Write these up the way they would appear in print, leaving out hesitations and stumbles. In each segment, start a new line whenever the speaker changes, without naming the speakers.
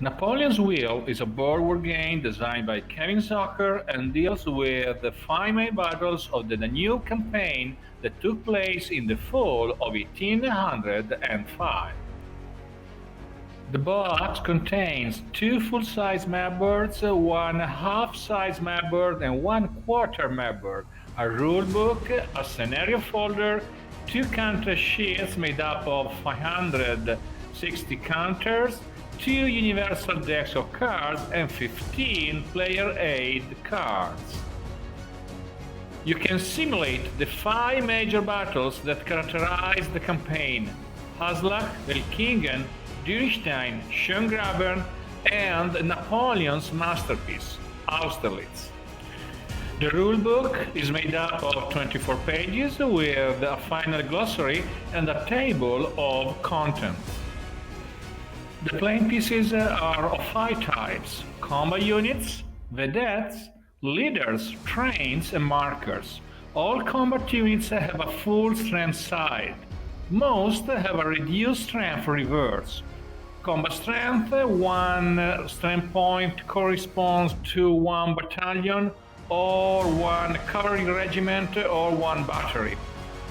Napoleon's Wheel is a board war game designed by Kevin Zucker and deals with the five main battles of the Danube campaign that took place in the fall of 1805. The box contains two full-size mapboards, one half-size mapboard and one quarter mapboard, a rulebook, a scenario folder, two counter sheets made up of 560 counters, two universal decks of cards, and 15 player aid cards. You can simulate the five major battles that characterize the campaign: Haslach, Welkingen, Dürstein, Schöngraben, and Napoleon's masterpiece, Austerlitz. The rulebook is made up of 24 pages with a final glossary and a table of contents. The playing pieces are of five types: combat units, vedettes, leaders, trains, and markers. All combat units have a full strength side. Most have a reduced strength reverse. Combat strength: one strength point corresponds to one battalion or one cavalry regiment or one battery.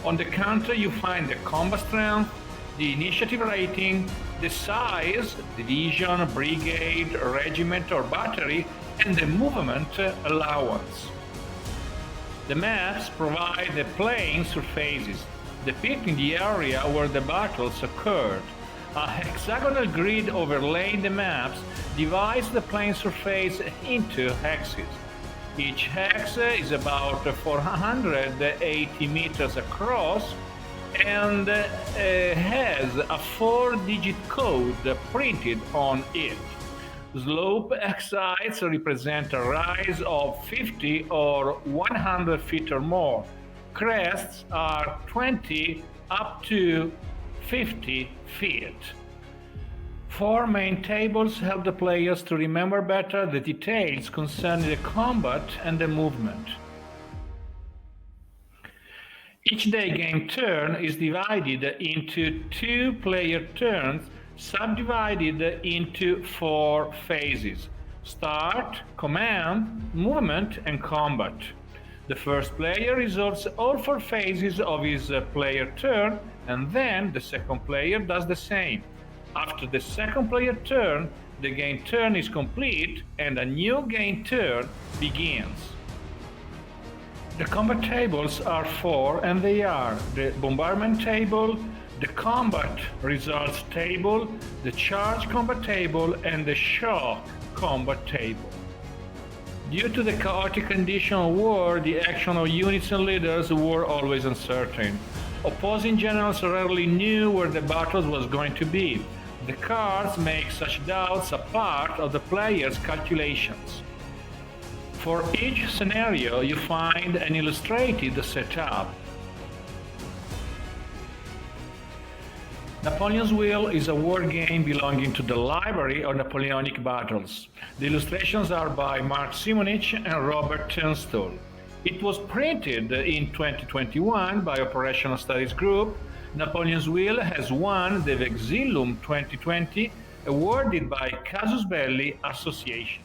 On the counter you find the combat strength, the initiative rating, the size, division, brigade, regiment or battery, and the movement allowance. The maps provide the playing surfaces, depicting the area where the battles occurred. A hexagonal grid overlaying the maps divides the playing surface into hexes. Each hex is about 480 meters across and has a 4-digit code printed on it. Slope X-sides represent a rise of 50 or 100 feet or more. Crests are 20 up to 50 feet. Four main tables help the players to remember better the details concerning the combat and the movement. Each day game turn is divided into 2 player turns, subdivided into 4 phases: start, command, movement, and combat. The first player resolves all 4 phases of his player turn, and then the second player does the same. After the second player turn, the game turn is complete and a new game turn begins. The combat tables are 4, and they are the bombardment table, the combat results table, the charge combat table, and the shock combat table. Due to the chaotic condition of war, the action of units and leaders were always uncertain. Opposing generals rarely knew where the battle was going to be. The cards make such doubts a part of the player's calculations. For each scenario, you find an illustrated setup. Napoleon's Wheel is a war game belonging to the Library of Napoleonic Battles. The illustrations are by Mark Simonich and Robert Tunstall. It was printed in 2021 by Operational Studies Group. Napoleon's Wheel has won the Vexillum 2020, awarded by Casus Belli Association.